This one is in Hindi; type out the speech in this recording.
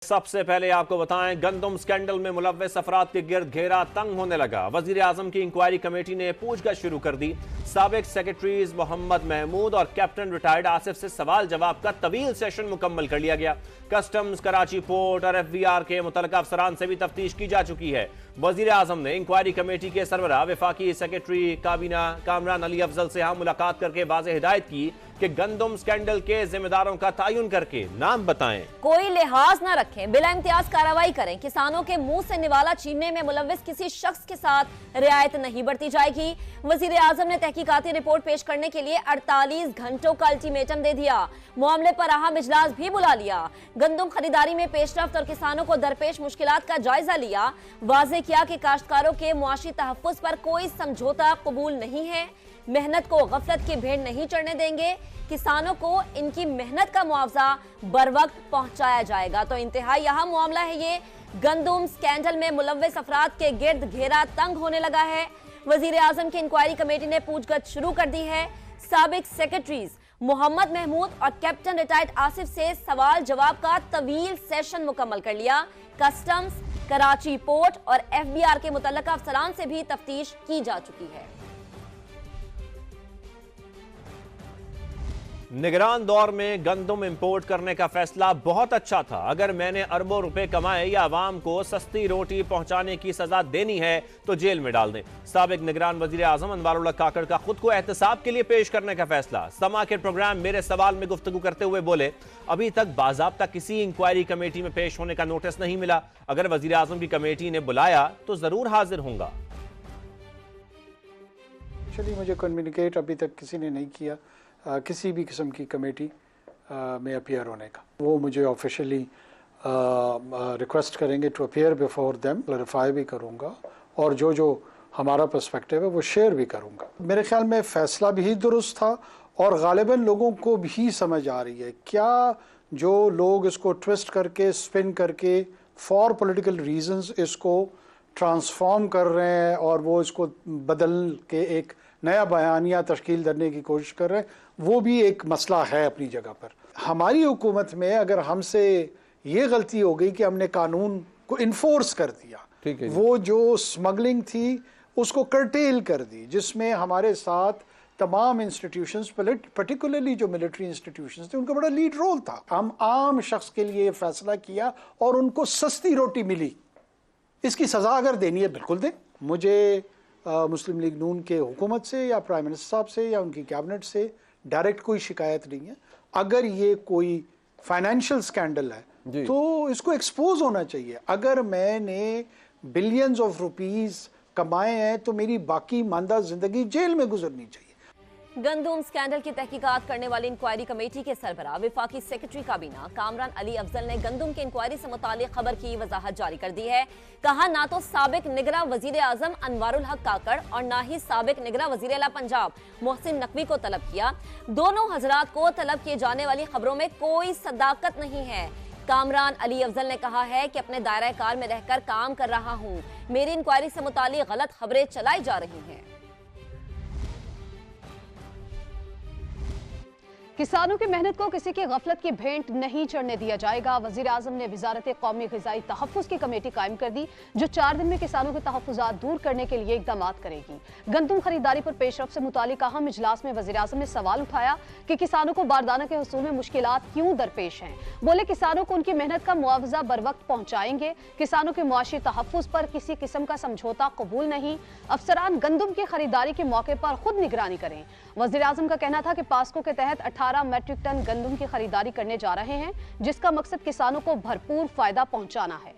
सबसे पहले आपको बताएं, गंदम स्कैंडल में मुलव्वस अफराद के गिर्द घेरा तंग होने लगा। वजीर आजम की इंक्वायरी कमेटी ने पूछताछ शुरू कर दी। साबिक सेक्रेटरीज मोहम्मद महमूद और कैप्टन रिटायर्ड आसिफ से सवाल जवाब का तवील सेशन मुकम्मल कर लिया गया। कस्टम्स, कराची पोर्ट और FBR के मुतल्लिका अफसरान से भी तफ्तीश की जा चुकी है। वजीर आजम ने इंक्वायरी कमेटी के सरबराह वफाकी सेक्रेटरी काबीना कामरान अली अफजल से हम मुलाकात करके वाज़ेह हिदायत की कि गंदम स्कैंडल के जिम्मेदारों का तयन करके नाम बताएं। कोई लिहाज न रखें, बिला इम्तियाज कार्रवाई करें। किसानों के मुंह से निवाला छीनने में मुलव्विस किसी शख्स के साथ रियायत नहीं बरती जाएगी। वजीर आजम ने तहकीकाती रिपोर्ट पेश करने के लिए 48 घंटों का अल्टीमेटम दे दिया। मामले पर अहम इजलास भी बुला लिया। गंदम खरीदारी में पेशरफ्त और किसानों को दरपेश मुश्किलात का जायजा लिया। वाज़ेह किया कि काश्तकारों के मुआशी तहफ़्फ़ुज़ पर कोई समझौता कबूल नहीं है। मेहनत को गफलत की भेंट नहीं चढ़ने देंगे। किसानों को इनकी मेहनत का मुआवजा बर वक्त पहुंचाया जाएगा। तो इंतहाई अहम मामला है ये। गंदम स्कैंडल में मुलव्वस अफराद के गिर्द घेरा तंग होने लगा है। वजीर आजम की इंक्वायरी कमेटी ने पूछताछ शुरू कर दी है। साबिक सेक्रेटरीज मोहम्मद महमूद और कैप्टन रिटायर्ड आसिफ से सवाल जवाब का तवील सेशन मुकम्मल कर लिया। कस्टम्स, कराची पोर्ट और FBR के मुतल्लिका अफसरान से भी तफ्तीश की जा चुकी है। निगरान दौर में गंदम इंपोर्ट करने का फैसला बहुत अच्छा था। अगर मैंने अरबों रुपए कमाए या आवाम को सस्ती रोटी पहुंचाने की सजा देनी है तो जेल में डाल दें। साबिक निगरान वजीर आजम अनवारुल्लाह काकड़ का खुद को एहतसाब के लिए पेश करने का फैसला। समा के प्रोग्राम मेरे सवाल में गुफ्तगू करते हुए बोले, अभी तक बाज़ाब्ता किसी इंक्वायरी कमेटी में पेश होने का नोटिस नहीं मिला। अगर वजीर आजम की कमेटी ने बुलाया तो जरूर हाजिर होऊंगा। चलिए, मुझे कम्युनिकेट अभी तक किसी ने नहीं किया किसी भी किस्म की कमेटी में अपीयर होने का। वो मुझे ऑफिशियली रिक्वेस्ट करेंगे to appear before them, clarify भी करूँगा और जो हमारा पर्सपेक्टिव है वो शेयर भी करूँगा। मेरे ख्याल में फ़ैसला भी दुरुस्त था और गालिबन लोगों को भी समझ आ रही है। क्या जो लोग इसको ट्विस्ट करके, स्पिन करके, फॉर पॉलिटिकल रीजंस इसको ट्रांसफॉर्म कर रहे हैं और वो इसको बदल के एक नया बयानिया तश्कील करने की कोशिश कर रहे हैं, वो भी एक मसला है अपनी जगह पर। हमारी हुकूमत में अगर हमसे ये गलती हो गई कि हमने कानून को इन्फोर्स कर दिया, वो जो स्मगलिंग थी उसको कर्टेल कर दी, जिसमें हमारे साथ तमाम इंस्टीट्यूशंस, पर्टिकुलरली जो मिलिट्री इंस्टीट्यूशंस थे, उनका बड़ा लीड रोल था। हम आम शख्स के लिए फैसला किया और उनको सस्ती रोटी मिली। इसकी सज़ा अगर देनी है बिल्कुल दें। मुझे मुस्लिम लीग नून के हुकूमत से या प्राइम मिनिस्टर साहब से या उनकी कैबिनेट से डायरेक्ट कोई शिकायत नहीं है। अगर ये कोई फाइनेंशियल स्कैंडल है तो इसको एक्सपोज होना चाहिए। अगर मैंने बिलियंस ऑफ रुपीस कमाए हैं तो मेरी बाकी मानदा जिंदगी जेल में गुजरनी चाहिए। गंदम स्कैंडल की तहकीकात करने वाली इंक्वायरी कमेटी के सरबराह वफाकी सेक्रेटरी काबीना कामरान अली अफजल ने गंदम की इंक्वायरी से मुतालिक खबर की वजाहत जारी कर दी है। कहा, ना तो साबिक निगरान वजीर आजम अनवारुल हक काकड़ और ना ही साबिक निगरान वजीर आला पंजाब मोहसिन नकवी को तलब किया। दोनों हजरात को तलब किए जाने वाली खबरों में कोई सदाकत नहीं है। कामरान अली अफजल ने कहा है कि अपने दायरा कार में रहकर काम कर रहा हूँ। मेरी इंक्वायरी से मुतालिक गलत खबरें चलाई जा रही हैं। किसानों की मेहनत को किसी की गफलत की भेंट नहीं चढ़ने दिया जाएगा। वजीर आजम ने वजारत कौमी ग़िज़ाई तहफ़्फ़ुज़ की कमेटी कायम कर दी, जो 4 दिन में किसानों के तहफ़्फ़ुज़ात दूर करने के लिए इक़दाम करेगी। गंदम खरीदारी पर पेशरफ से मुतालिक अहम इजलास में वजीर आजम ने सवाल उठाया कि किसानों को बारदाना के हसूल में मुश्किलात क्यों दरपेश हैं। बोले, किसानों को उनकी मेहनत का मुआवजा बर वक्त पहुँचाएंगे। किसानों के मुआशी तहफ़्फ़ुज़ पर किसी किस्म का समझौता कबूल नहीं। अफसरान गंदम की खरीदारी के मौके पर खुद निगरानी करें। वजीर आजम का कहना था कि पास्को के तहत 18 मैट्रिक टन गंदम की खरीदारी करने जा रहे हैं, जिसका मकसद किसानों को भरपूर फायदा पहुंचाना है।